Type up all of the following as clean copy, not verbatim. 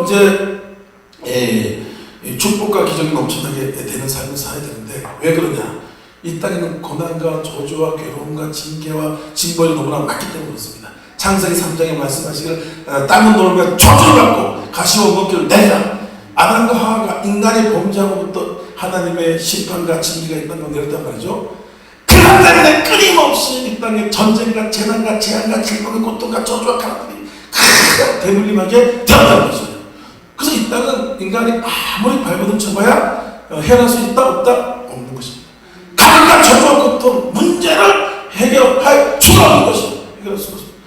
이제 축복과 기적이 넘쳐나게 되는 삶을 살아야 되는데 왜 그러냐? 이 땅에는 고난과 저주와 괴로움과 징계와 징벌이 너무나 많기 때문에 그렇습니다. 창세기 3장에 말씀하시기를 땅은 놀면 저주를 받고 가시와 먹기를 내리라. 아담과 하와가 인간이 범죄하고부터 하나님의 심판과 징계가 이 땅에 내렸단 말이죠. 그런 때문에 끊임없이 이 땅에 전쟁과 재난과 재앙과 질병과 고통과 저주와 가난들이 대물림하게 되었다는 것이죠. 그래서 이 땅은 인간이 아무리 발버둥 쳐봐야 해낼 수 있다 없다 없는 것입니다. 가난과 저주와 고통 문제를 해결할 수가 없는 것입니다. 해결할 수가 없습니다.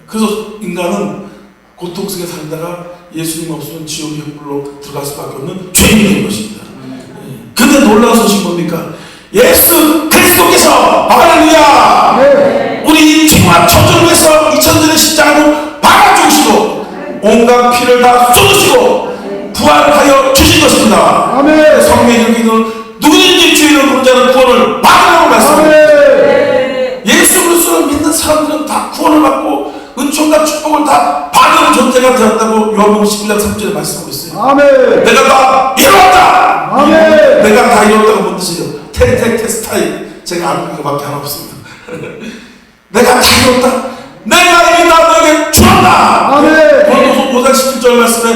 그래서 인간은 고통 속에 살다가 예수님 없으면 지옥의 흙불로 들어갈 수밖에 없는 죄인이 된 것입니다. 근데 놀라운 소식이 뭡니까? 예수 그리스도께서 할렐루야! 우리 죄와 저주를 위해서 2000년의 십자가로 박아 죽으시고 온갖 피를 다 쏟으시고 부활하여 주신 것입니다. 아멘. 성경에 여기는 누구든지 주인을 부른 자는 구원을 받으라고 말씀합니다. 예수 그리스도를 믿는 사람들은 다 구원을 받고 은총과 축복을 다 받은 존재가 되었다고 요한복음 11장 3절에 말씀하고 있어요. 아멘. 내가 다 이루었다. 아멘. 내가 다 이루었다가 뭔 뜻이에요? 테스타이. 제가 아는 것밖에 하나 없습니다. 내가 다 이루었다. 내가 이미 다 너에게 주었다. 아멘. 고린도서 5장 17절 말씀에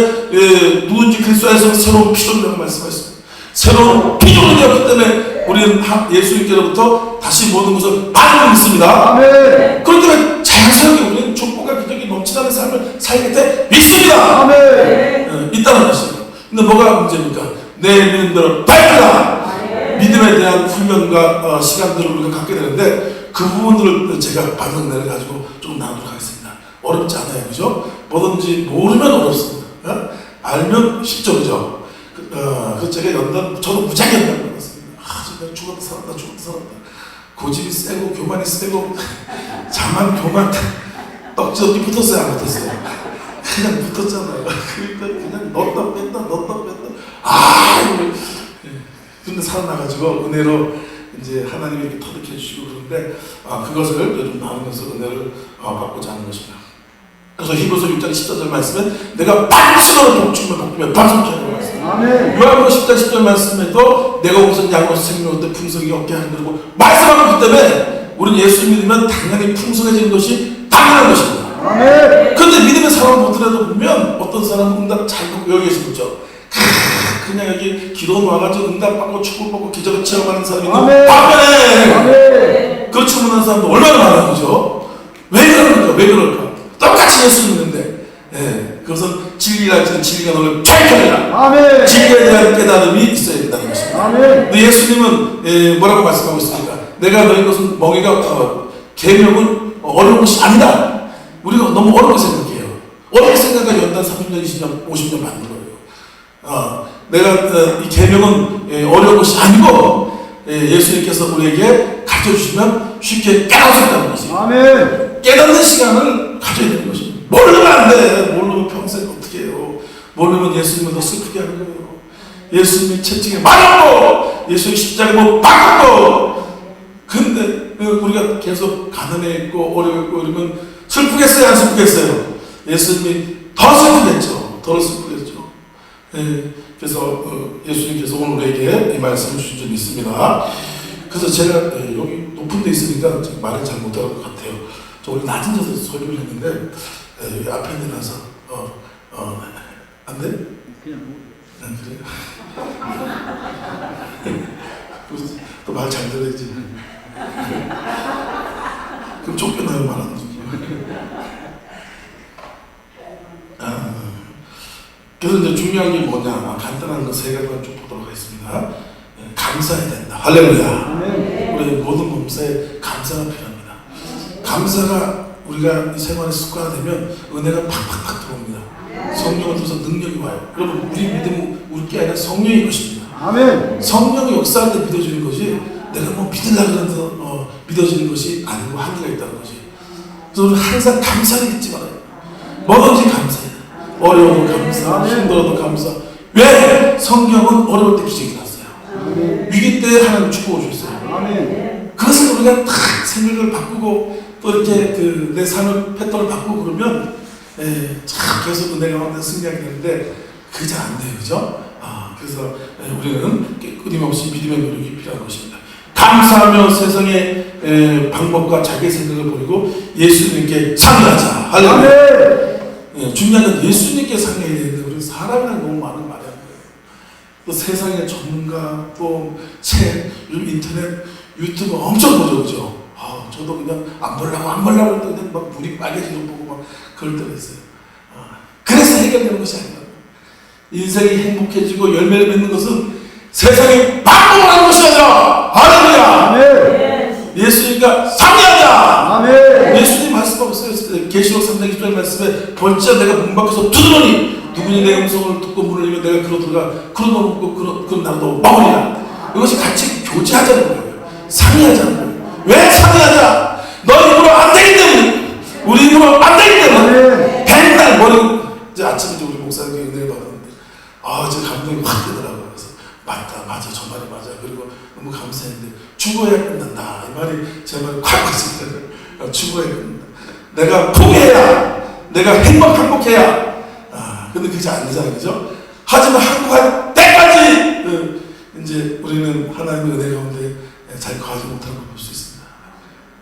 누군지 그리스도 안에서 새로운 피조물이라고 말씀하셨습니다. 새로운 피조물이 되었기 때문에 우리는 예수님께로부터 다시 모든 것을 받고 있습니다. 아멘. 그렇기 때문에 자연스럽게 우리는 축복과 기적이 넘치는 삶을 살게 돼 믿습니다. 아멘. 있다는 것이에요. 근데 뭐가 문제입니까? 내 믿는 대로 발표다. 믿음에 대한 훈련과 시간들을 우리가 갖게 되는데 그 부분들을 제가 받은 은혜를 가지고 좀 나누도록 하겠습니다. 어렵지 않아요, 그죠? 뭐든지 모르면 어렵습니다. 알면 쉽죠, 그죠? 그 제가 연단, 저도 무지하게 연단 받았습니다. 제가 죽었다 살았다 고집이 세고 교만이 세고 자만 교만 떡지없이 붙었어요, 안 붙었어요? 그냥 붙었잖아요. 그러니까 그냥 넣었다 뺐다 근데 살아나가지고 은혜로 이제 하나님이 이렇게 터득해 주시고 그런데 그것을 좀 나누면서 은혜를 받고자 하는 것입니다. 그래서 히브리서 6장 14절 말씀에 내가 반드시로 복주며 반성케 하는 말씀. 요한복음 10장 10절 말씀에도 내가 우선 양으로서 생명을 얻되 풍성이 없게 하는 거고 말씀하고 있기 때문에 우리는 예수 믿으면 당연히 풍성해지는 것이 당연한 것입니다. 그런데 믿음의 사람을 보더라도 보면 어떤 사람은 응답 잘 받고 여기 계시죠. 그냥 여기 기도 와가지고 응답받고 축복받고 기적을 체험하는 사람이 있는데 반면에 그렇지 못한 사람도 얼마나 많은 거죠. 왜 그럴까? 똑같이 예수 믿는데 그것은 진리가 너를 밝혀내라. 진리에 대한 깨달음이 있어야 된다는 것입니다. 근데 예수님은 뭐라고 말씀하고 있습니까? 내가 너희 것은 멍에가 계명은 어려운 것이 아니다. 우리가 너무 어렵게 생각해요. 어렵게 생각하면 연단 30년, 20년, 50년 받는 거예요. 내가 이 계명은 어려운 것이 아니고 예수님께서 우리에게 가르쳐주시면 쉽게 깨달을 수 있다는 것이에요. 깨닫는 시간을 가져야 되는 것입니다. 모르면 안 돼. 모르면 평생 어떻게 해요. 모르면 예수님을 더 슬프게 하는 거예요. 예수님이 채찍에 맞았고 예수님 십자가에 못 박았고 근데 우리가 계속 가난해 있고 어려워 있고 이러면 슬프겠어요? 안 슬프겠어요? 예수님이 더 슬프겠죠. 더 슬프겠죠. 그래서 예수님께서 오늘 우리에게 이 말씀을 주신 적이 있습니다. 그래서 제가 여기 높은 데 있으니까 말을 잘 못할 것 같아요. 저 원래 낮은 데서 설교를 했는데 여기 앞에 내려서 안 돼? 그냥 그래요? 또 말 잘 들어야지. 그럼 쫓겨나요 말하는 중. 그래서 이제 중요한 게 뭐냐? 간단한 거 세 가지만 좀 보도록 하겠습니다. 감사해야 된다. 할렐루야. 우리 모든 범사에 감사가 필요합니다. 감사가 우리가 생활의 습관화되면 은혜가 팍팍팍 들어옵니다. 성령을 통해서 능력이 와요. 여러분 우리 믿음은 우리 게 아니라 성령의 것입니다. 성령의 역사할 때 믿어지는 것이 내가 뭐 믿으려고 해서 믿어지는 것이 아니고 한계가 있다는 것이. 그래서 우리 항상 감사를 잊지 말아요. 뭐든지 감사해요. 어려워도 감사, 힘들어도 감사. 왜? 성경은 어려울 때 기적이 났어요. 위기 때 하나님 축복을 주셨어요. 그것을 우리가 다 생각을 바꾸고 또 이렇게 내 삶의 패턴을 바꾸고 그러면 참 계속 은혜가 가운데 승리하게 되는데 그게 잘 안 돼요, 그죠? 그래서 우리는 끊임없이 믿음의 노력이 필요한 것입니다. 감사하며 세상의 방법과 자기의 생각을 버리고 예수님께 상의하자. 할렐루야. 중요한 건 예수님께 상의해야 되는데 우리는 사람이랑 너무 많은 말이 안 돼요. 또 세상의 전문가, 또 책, 인터넷, 유튜브 엄청 보죠, 그죠? 저도 그냥 안 보려고 했더니 그냥 막 눈이 빨개지는 거 보고 막 그럴 때가 있어요. 그래서 해결되는 것이 아니라 인생이 행복해지고 열매를 맺는 것은 세상에 방법을 하는 것이 아니라 할렐루야. 예수님과 상의하자. 아멘. 예수님 말씀하고 있어요. 계시록 3장 20절 말씀에 벌써 내가 문 밖에서 두드러니 누구니 내 음성을 듣고 문을 열면 내가 그로 들어가 그로 넘고 그런 나도 먹으리라. 이것이 같이 교제하자는 거예요. 상의하자는 거예요. 왜 상의하자? 너 입으로 안 되기 때문에, 우리 입으로 안 되기 때문에 맨날 머리 이제 아침에 우리 목사님께 은혜 받았는데 제 감동이 확 되더라고요. 그래서 맞아 저 말이 맞아. 그리고 너무 감사했는데 죽어야 끝난다 이 말이 제 말이 콱 왔어요. 죽어야 끝난다. 내가 포기해야, 내가 행복해야. 근데 그게 안 되잖아요, 그죠? 하지만 행복할 때까지 이제 우리는 하나님의 은혜 가운데 잘 가지 못하는 걸 볼 수 있습니다.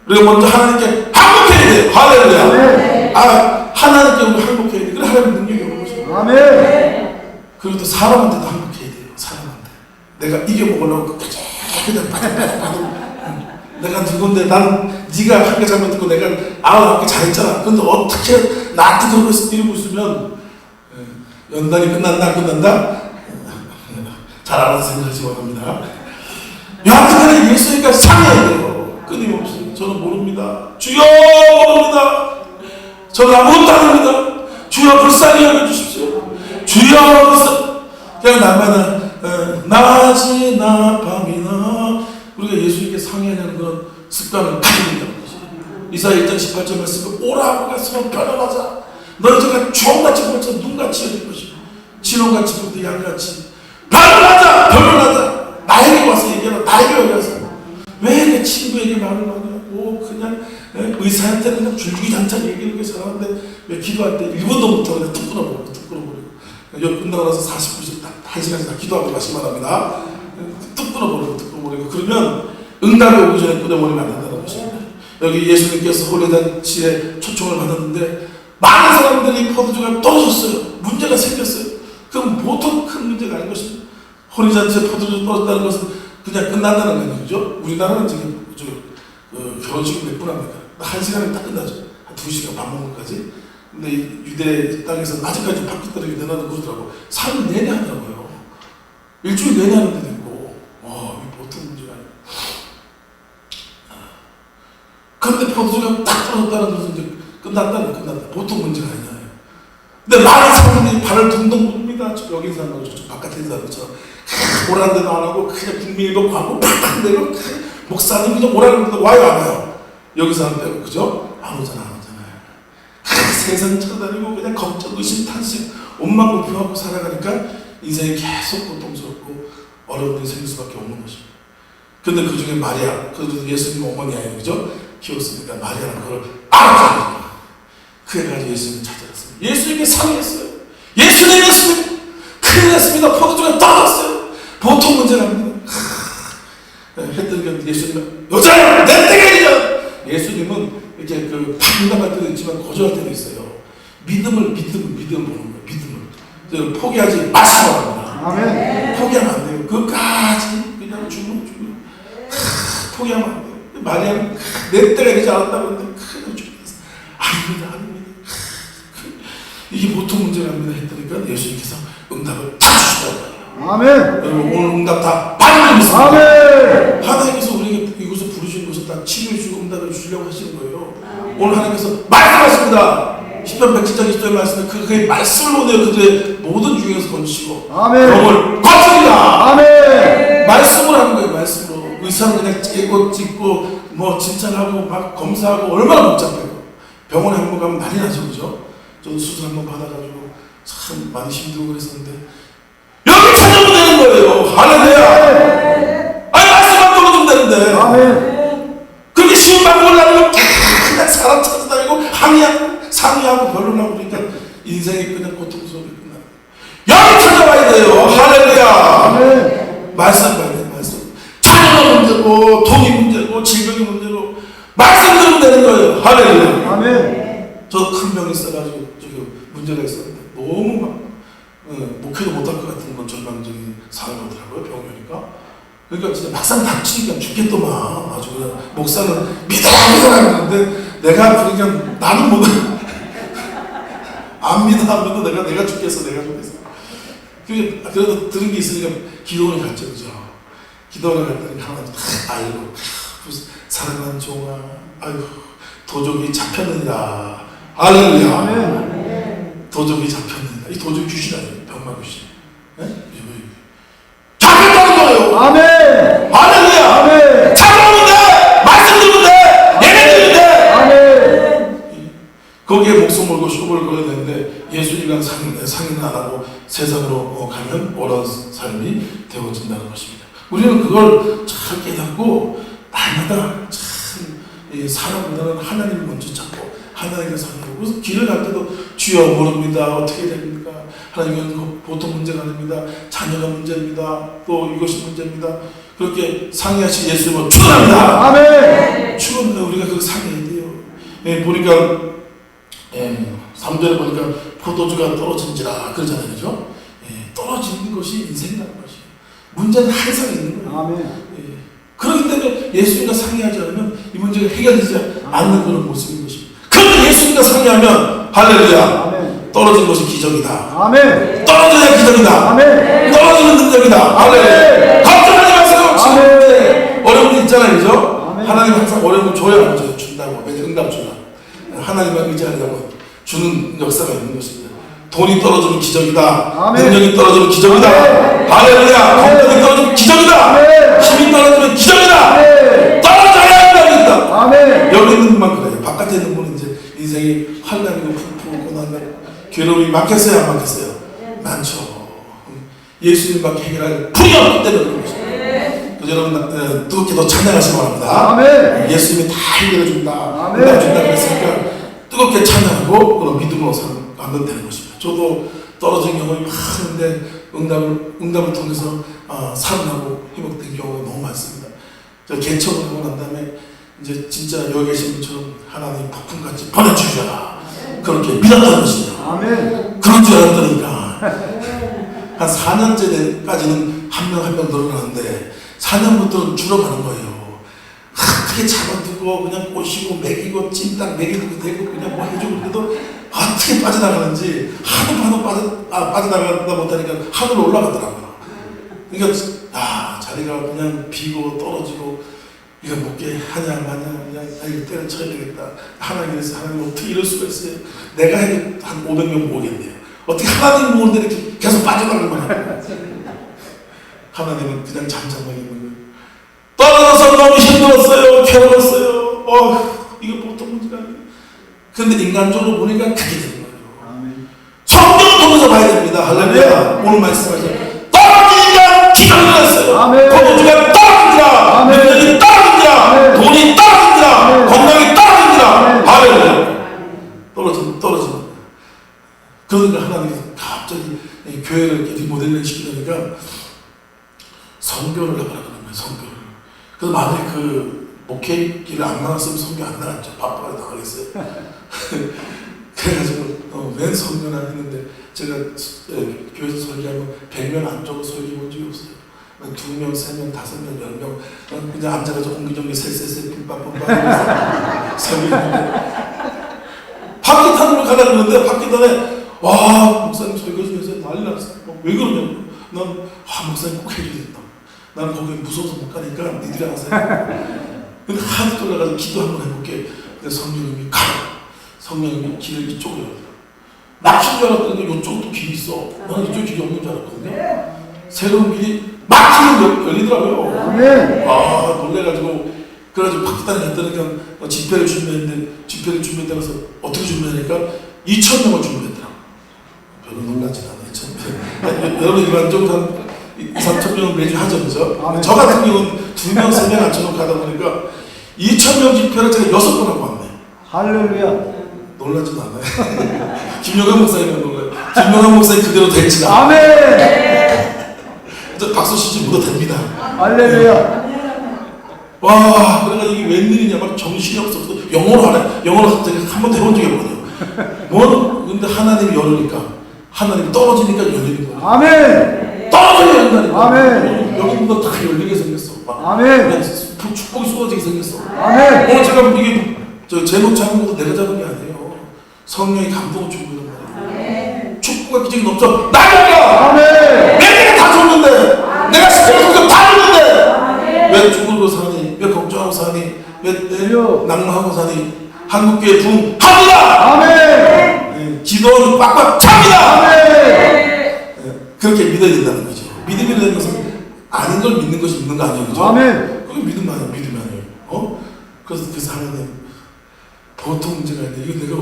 우리가 먼저 하나님께 행복해야 돼요. 할렐루야. 하나님께 우리 행복해야 돼. 그래 하나님 능력이 오는 것이죠. 아멘. 그리고 또 사람한테도 행복해야 돼요. 사람한테 내가 이겨먹으려고 그냥 내가 누군데 난 네가 한 개 잘못 듣고 내가 아홉 개 잘했잖아. 근데 어떻게 나한테 그런 걸 이러고 있으면 연단이 끝난다 안 끝난다? 잘 알아서 생각하지 원합니다. 여하튼 예수님과 상의해야 돼요. 끊임없이. 저는 모릅니다. 주여 모릅니다. 저는 아무것도 안 합니다. 주여 불쌍히 여겨주십시오. 주여 그냥 날마다 낮이나 밤이나 우리가 예수님께 상의하는 그런 습관을 가지고 있다는 것이. 이사야 1장 18절 말씀에 오라고 갔으면 변화하자. 너희들과 주홍같이 보면서 눈같이 여길 것이고 진홍같이 보면서 양같이 변화하자. 변화하자. 나에게 와서 얘기하라. 나에게 와서 왜 내 친구에게 말을 하냐고. 그냥 의사한테는 그냥 줄줄이장창 얘기하는 게 잘하는데 왜 기도할 때 1분도 못하고 그냥 뚝 끊어버리고 여기 끝나고 나서 40분씩 딱 1시간씩 다 기도하고 가시기 바랍니다. 뚝 끊어버리고 그러면 응답이 오기 전에 끊어버리면 안 된다는 것입니다. 여기 예수님께서 홀례잔치에 초청을 받았는데 많은 사람들이 포도주가 떨어졌어요. 문제가 생겼어요. 그럼 보통 큰 문제가 아닌 것입니다. 홀례잔치에 포도주 떨어졌다는 것은 그냥 끝난다는 거 아니죠? 우리나라는 지금 결혼식이 몇 분 합니까? 1시간에 딱 끝나죠. 한 2시간 밥 먹는 것까지. 근데 유대 땅에서는 아직까지 바뀌었다고 유대나는 그러더라고. 3일 내내 하더라고요. 일주일 내내 하는 데도 있고. 이게 보통 문제가 아니에요. 그런데 포도주가 딱 떨어졌다는 것은 이제 끝난다. 보통 문제가 아니잖아요. 근데 많은 사람들이 발을 둥둥 굽니다. 여기 있는 사람하고 저쪽 바깥에 있는 사람처럼 오라는 데도 안 하고 그냥 국민의도 광고 팍팍 내고 목사님 그냥 오라는 데도 와요 안 와요? 여기 사람 빼고 그죠? 안 오잖아요. 세상 찾아다니고 그냥 걱정, 의심, 탄식 옷만 굽혀하고 살아가니까 인생이 계속 고통스럽고 어려운 일이 생길 수밖에 없는 것입니다. 근데 그 중에 마리아, 그래도 예수님 어머니 아니에요, 그죠? 키웠으니까 마리아는 그걸 알았잖아요. 그래가지고 예수님을 찾아갔어요. 예수님께 상의했어요. 예수님 큰일 났습니다. 포도주가 떨어졌어요. 보통 문제가 아닙니다. 했더니 예수님은 여자야 내 때가 예수님은 이렇게 판단할 때도 있지만 거절할 때도 있어요. 믿음을 보는 거예요. 믿음을 포기하지 마시고 합니다. 아멘. 포기하면 안 돼요. 그까지 그냥 주는 포기하면 안 돼요. 마리아는 내 때가 되지 않았다고 했는데 그냥 죽겠어. 아닙니다. 이게 보통 문제가 아닙니다. 했더니까 예수님께서 응답을 다 주시더라고요. 아멘. 여러분 오늘 응답 다 받는 것입니다. 아멘. 하나님께서 우리에게 이곳에 부르신 것은 다 치료해 주고 응답을 주시려고 하시는 거예요. 오늘 하나님께서 말씀하십니다. 시편 107장 20절 말씀에 그의 말씀을 보내어 그들의 모든 중에서 건지시고 병을 거치리라. 아멘. 말씀을 하는 거예요. 말씀으로. 의사는 그냥 찍고 뭐 진찰하고 막 검사하고 얼마나 복잡해요. 병원에 한 번 가면 난리 나죠, 그죠? 저도 수술 한 번 받아가지고 참 많이 힘들고 그랬었는데 여기 찾아오면 되는 거예요. 할렐루야. 아니 말씀만 들어도 되는데. 아멘. 그렇게 쉬운 방법을 하면 그냥 사람 찾아다니고 항의하고 상의하고 변론하고 그러니까 인생이 그냥 고통스럽게 끝나요. 여기 찾아와야 돼요. 할렐루야. 말씀 봐야 돼요. 말씀. 자녀가 문제고 돈이 문제고 질병이 문제고 말씀 들으면 되는 거예요. 할렐루야. 아멘. 저 큰 병이 있어가지고 저기 문제가 있었는데 너무 막 목회도 못할 것 같은 건 절망적인 상황이 오더라고요. 병이니까. 그러니까 진짜 막상 닥치니까 죽겠더만. 아주 그냥 목사는 믿으라는데 내가 그러니까 나는 못 안 믿어 내가 죽겠어. 그래도 들은 게 있으니까 기도원에 갔죠. 그죠? 기도원에 갔더니 하나님 다 알고 사랑하는 종아 아유 도적이 잡혔느니라. 할렐루야. 도적이 잡혔느니라. 이 도적이 귀신 아니에요. 병마 귀신. 잡혔다는 거예요. 아멘. 할렐루야. 아멘. 잡아오면 돼. 말씀 들으면 돼. 예배 들으면 돼. 아멘. 거기에 목숨 걸고 쇼부를 걸어야 되는데 예수님이랑 상의는 안 하고 세상으로 가면 어려운 삶이 되어진다는 것입니다. 우리는 그걸 잘 깨닫고 날마다 참 사람보다는 하나님을 먼저 찾고 하나님을 사랑하고 그래서 길을 갈 때도 주여 모릅니다. 어떻게 됩니까? 하나님은 보통 문제가 아닙니다. 자녀가 문제입니다. 또 이것이 문제입니다. 그렇게 상의하신 예수님은 축원합니다. 아멘. 축원합니다. 우리가 그 상의해야 돼요. 보니까 3절에 보니까 포도주가 떨어진지라 그러잖아요. 그죠? 떨어지는 것이 인생이라는 것이에요. 문제는 항상 있는 거예요. 아멘. 그렇기 때문에 예수님과 상의하지 않으면 이 문제가 해결되지 않는 그런 모습인 것입니다. 그런데 예수님과 상의하면 할렐루야. 아멘. 떨어진 것이 기적이다. 아멘. 떨어져야 기적이다. 아멘. 떨어지는 능력이다. 할렐루야. 걱정하지 마세요. 지금 어려운 일 있잖아요. 그죠? 아멘. 하나님 항상 어려움을 줘요. 안 줘요? 준다고. 응답 준다. 하나님만 의지하려고 주는 역사가 있는 것입니다. 돈이 떨어지면 기적이다. 아멘. 능력이 떨어지면 기적이다. 할렐루야. 건강이 떨어지면 기적이다. 아멘. 힘이 떨어지면 기적이다. 아멘. 떨어져야 한다고 있다. 아멘. 여기 있는 분만 그래요. 바깥에 있는 분은 이제 인생이 환난이고 풍부고 고난이고 괴로움이 많겠어요? 안 많겠어요? 많죠. 예수님밖에 해결할 풀이 없기 때문에 그런 것입니다. 그래서 여러분 뜨겁게 더 찬양하시기 바랍니다. 아멘. 예수님이 다 해결해 준다. 아멘. 응답 준다 그랬으니까 뜨겁게 찬양하고 그런 믿음으로 살아가면 되는 것입니다. 저도 떨어진 경험이 많은데 응답을 통해서 살아나고 회복된 경우가 너무 많습니다. 저 개척을 하고 난 다음에 이제 진짜 여기 계신 분처럼 하나님 폭풍같이 보내주셔라. 그렇게 믿었다는 것입니다. 아멘. 그런 줄 알았더니까 한 4년째까지는 한 명 한 명 늘어나는데 4년부터는 줄어가는 거예요. 어떻게 잡아두고 그냥 꼬시고 먹이고 찜닭 먹이고 되고 그냥 뭐 해주고 그래도 어떻게 빠져나가는지 하도 빠져나가다 못하니까 하늘로 올라가더라고요. 그러니까 자리가 그냥 비고 떨어지고 이거 먹게 하냐 마냐 그냥 이거 때려쳐야 되겠다. 하나님께서 하나님 어떻게 이럴 수가 있어요. 내가 해도 한 500명 모으겠네요. 어떻게 하나님 모으는데 이렇게 계속 빠져나가는 거냐. 하나님은 그냥 잠잠하게 있는 거예요. 떨어져서 너무 힘들었어요. 괴로웠어요. 이거 보통 문제가 아니에요. 그런데 인간적으로 보니까 그게 되는 거예요. 아멘. 성경을 보면서 봐야 됩니다. 할렐루야. 오늘 말씀하세요. 떨어지니까 기적이 났어요. 아멘. 포도주가 떨어진다. 아멘. 능력이 떨어진다. 아멘. 돈이 떨어진다. 아멘. 건강이 떨어진다. 아멘. 할렐루야. 떨어진다. 그러니까 하나님께서 갑자기 교회를 이렇게 모델링 시키니까 선교를 해보라 그런 거예요. 선교를. 그래서 만약에 그 목회길을 안 나갔으면 선교 안 나갔죠. 바빠서 나가겠어요. 그래가지고 웬 선교나 했는데 제가 교회에서 설교하면 100명 안쪽으로 설교 본 적이 없어요. 2명, 3명, 5명, 10명 그냥 앉아가지고 옹기종기 셀셀셀 빈밥빈밥 설교했는데 바퀴탄으로 가다 그러는데 바퀴탄에 와 목사님 설교 좀 해서 난리 났어요. 왜 그러냐고. 난 목사님 꼭 해줘야 된다. 나는 거기 무서워서 못 가니까 니들이 알아서 해. 근데 하도 돌아가서 기도 한번 해볼게. 근데 성령님이 성령님이 길을 이쪽으로 열어요. 막힌 줄 알았더니 이쪽도 길이 있어. 나는 이쪽 길이 없는 줄 알았거든요. 새로운 길이 막히는 열리더라고요. 놀래가지고 그래가지고 바퀴단에 갔더니 집회를 준비했는데 집회를 준비했다고 해서 어떻게 준비하니까 2,000명을 준비했더라고요. 별로 놀라진 않아요. 2,000명. 여러분 일반적으로 한 2,000~3,000명은 매주 하죠. 그죠? 저 같은 경우는 2명, 3명 앉혀놓고 가다 보니까 2,000명 집회를 제가 6번 하고 왔네. 할렐루야. 놀라지도 않아요. 김용환 목사님은 놀라요. 김용환 목사님 그대로 될지라. 아멘. 박수 치지 못해도 됩니다. 할렐루야. 와, 그러니까 이게 웬일이냐, 막 정신이 없어서 영어로 하네. 영어로 갑자기 한 번도 해본 적이 없거든요. 뭐, 근데 하나님이 열으니까, 하나님이 떨어지니까 열리는 거예요. 아멘. 떨어져야 열린다니까. 아멘. 여기 문도 다 열리게 생겼어. 아멘. 그냥 축복이 쏟아지게 생겼어. 아멘. 오늘 제가 이게 저 제목 잡은 것도 내가 잡은 게 아니에요. 성령이 감동을 주고 있는 거예요. 축복의 기적이 넘쳐 나가라. 아멘. 내가 다 줬는데, 내가 스스로 다 줬는데, 왜 죽으로 사니? 왜 걱정하고 사니? 왜 낭망하고 사니? 한국교회 붕합니다. 아멘. 기도는 빡빡 찹니다. 아멘. 그렇게 믿어야 된다는 거죠. 믿음이라는 것은 아닌 걸 믿는 것이 믿는 거 아니에요, 그죠? 아멘. 그게 믿음 아니에요, 믿음 아니에요. 그래서 하나님 보통 문제가 있는데 이거 내가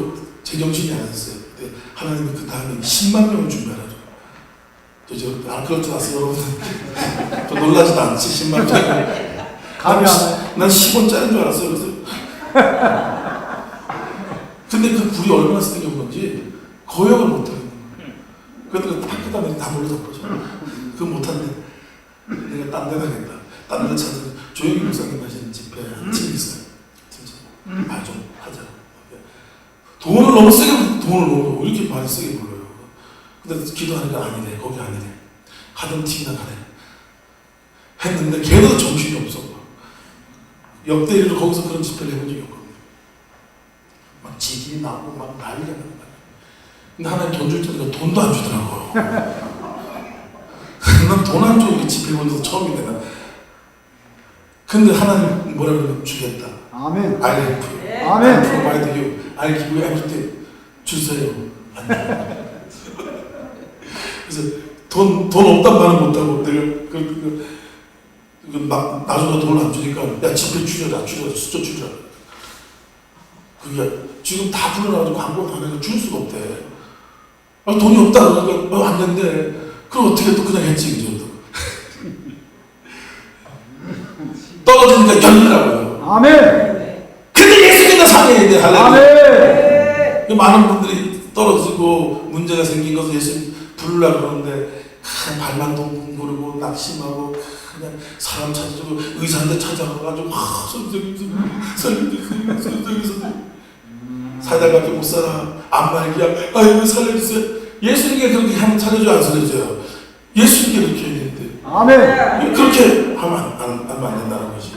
제정신이 아니었어요. 근데 하나님은 그 다음에 10만 명을 준비하라죠. 그럴 줄 아세요, 여러분? 저 놀라지도 않지, 10만 명. 감이 안 와요. 난 10원짜리인 줄 알았어요. 그래서 근데 그 불이 얼마나 세게 온 건지 거역을 못하는 거예요. 그래도 학교 다니는 다 몰려잡고죠. 그거 못한대. 내가 딴 데 가겠다. 딴 데 찾아서 조용히 목사님 하시는 집회 한층 있어요. 진짜 말 좀 하자. 돈을 너무 세게 돈을 너무 왜 이렇게 많이 세게 불러요. 근데 기도하니까 아니래. 거기 아니래. 하던 팀이나 가래. 했는데 걔도 정신이 없어. 역대리로 거기서 그런 집회를 해본 적이 없거든요. 막 지진이 나고 막 난리가 나는 거예요. 근데 하나님 돈 줄 때니까 돈도 안 주더라고요. 난 돈 안 주고 집회 본 적도 처음인데 난. 근데 하나님 뭐라 그러면 주겠다. 아멘. IMF. 아멘. 프로바이드 유. I give you everything. 주세요. 안 돼. 그래서 돈 없단 말은 못하고 내가 나중에 돈을 안 주니까 야 집회 줄여라 숫자 줄여라. 그게 지금 다 불러놔가지고 광고 다 내가 줄 수가 없대. 돈이 없다 그러니까 안 된대. 그럼 어떻게 또 그냥 했지 그죠? 떨어지니까 열리라고요. 아멘. 근데 예수님과 상해야 돼. 할렐루야. 아멘. 많은 분들이 떨어지고 문제가 생긴 것을 예수님 부르려고 그러는데 그냥 발만 동그르고 낙심하고 그냥 사람 찾아주고 의사한테 찾아가가지고 살려주세요. 살다가밖에 못 살아. 안말기야. 아이고 살려주세요. 예수님께 그렇게 하면 살려줘요 안 살려줘요? 예수님께 그렇게 해야 되는데 아멘. 그렇게 하면 안 된다는 거지.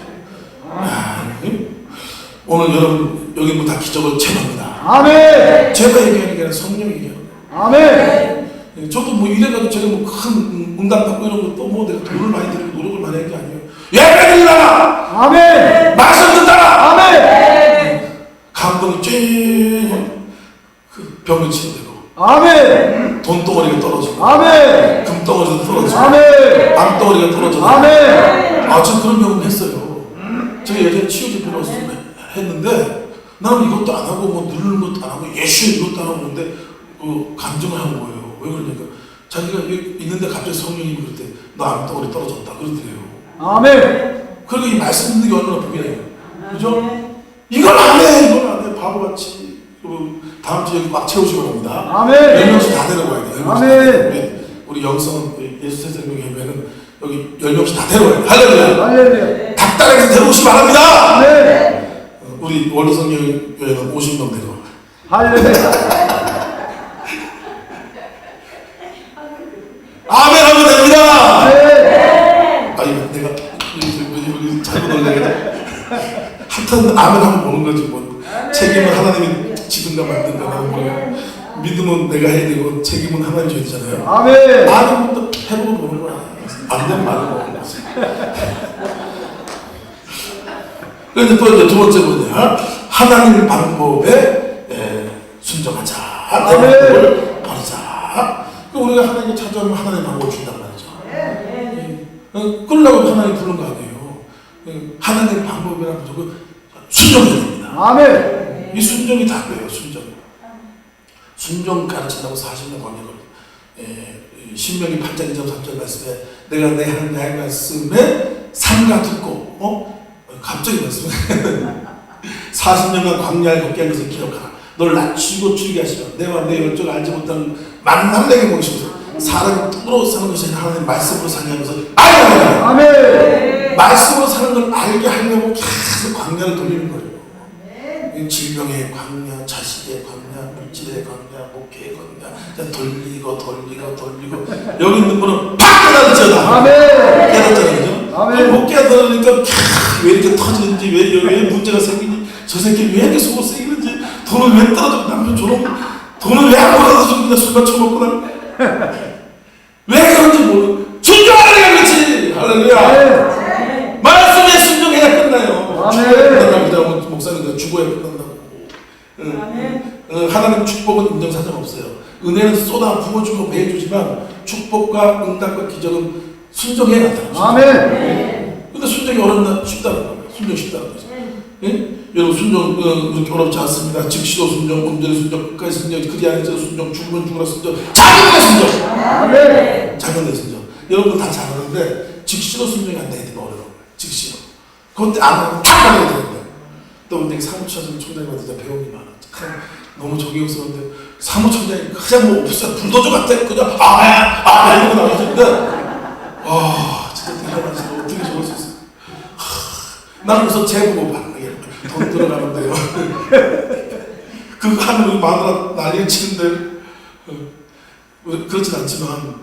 오늘 여러분 여기 뭐 다 기적을 체험합니다. 아멘. 제가 얘기하는 게 아니라 성령이 얘기하는 거예요. 아멘. 저도 뭐 이래가지고 제가 뭐 큰 응답받고 이런 것도 뭐 내가 돈을 많이 들이고 노력을 많이 한 게 아니에요. 예배 드리라! 아멘. 말씀 듣다라! 아멘. 감동이 쫙 그 병을 치료되고 아멘. 돈덩어리가 떨어지고 아멘. 금덩어리도 떨어지고 아멘. 암덩어리가 떨어지고 아멘. 저 그런 경험 했어요. 제가 예전에 치유집회를 와서 했는데 나는 이것도 안 하고 뭐 누르는 것도 안 하고 예수 이것도 안 하고 있는데 감정을 하는 거예요. 왜 그러냐니까 자기가 있는데 갑자기 성령이 그럴 때 너 암덩어리 떨어졌다 그러더래요. 아멘. 그리고 이 말씀 듣는 게 얼마나 복이래요. 그죠? 이걸 안 해 바보같이. 다음 주에 꽉 채우시기 바랍니다. 아멘. 10명씩 다 데려와야 돼요. 아멘. 우리 영성 예수 세상교회는 여기 10명씩 다 데려와야 돼요. 할렐루야. 할렐루야. 닭다리에서 데려오시기 바랍니다. 아멘. 우리 월드성교회는 50명 데려와. 할렐루야. 아멘 하면 됩니다. 아멘. 아니 내가 우리 잘못 놀래겠다. 하여튼 아멘 하면 보는 거지 뭐. 책임은 하나님이 지든가 말든가 하는 거예요. 믿음은 내가 해야 되고 책임은 하나님 줘야 되잖아요. 아멘. 아멘부터 해보고 보는 거야. 안 되면 말을 보는 거지. 그런데 또 이제 두 번째 뭐냐? 하나님 방법에 순종하자. 내 방법을 버리자. 우리가 하나님을 찾아오면 하나님 방법을 준단 말이죠. 그러려고 하나님 부른 거 아니에요. 하나님 방법이라는 무조건 순종해야 됩니다. 아멘. 이 순종이 답이에요. 순종 가르친다고 40년 권역을 신명기 8장 2절 3절 말씀에 내가 내 하나님 나의 말씀에 삼가 듣고 갑자기 말씀에 40년간 광야에 걷게 한 것을 기억하라. 널 낮추고 줄게 하시며 내와 내 열정을 알지 못하는 만남에게 모시면서 사람이 뜻으로 사는 것이 아니라 하나님의 말씀으로 살면서 아멘. 아멘. 말씀으로 사는 걸 알게 하려고 계속 광야를 돌리는 거예요. 질병의 광야, 자식의 광야, 물질의 광야, 목회의 광야, 그냥 돌리고 여기 있는 분은 팍 깨달았잖아. 아멘. 깨달았잖아요. 아멘. 못 깨달으니까 왜 이렇게 터지는지, 왜 문제가 생기니, 저 새끼 왜 이렇게 속을 쓰이는지, 돈을 왜 떨어져, 남편 저놈 돈을 왜 안 벌어서 그냥 술만 처먹고 왜 그런지 모르. 순종하라는 거지. 할렐루야. 말씀에 순종해야 끝나요. 죽어야 끝난답니다. 목사님들 죽어야 끝난다고. 하나님 축복은 인정사정 없어요. 은혜는 쏟아 부어주고 매일 주지만 축복과 응답과 기적은 순종해야 나타나요. 아멘. 근데 순종이 어렵나? 쉽다는 거예요. 순종 쉽다는 거죠. 예? 여러분 순종 그렇게 어렵지 않습니다. 즉시도 순종, 온전히 순종, 끝까지 순종, 그리 안에서 순종, 죽으면 죽으라 순종, 자기의 순종. 아멘. 자기의 순종. 여러분 다 잘하는데 즉시도 순종이 안 되기 때문에 어려워요. 즉시도. 그런데 안 하면 다 말해야 되는데. 또 근데 사무처장 총장님한테 진짜 배운 게 많아. 참 너무 존경스러운데 사무총장이 그냥 뭐 없어요. 불도저 같아. 그냥 이러고 나오시는데 진짜 대단하시다. 어떻게 저럴 수 있어요? 나는 우선 재보고 봐. 돈 들어가는데요. 그거 하면 마누라 난리를 치는데 그렇진 않지만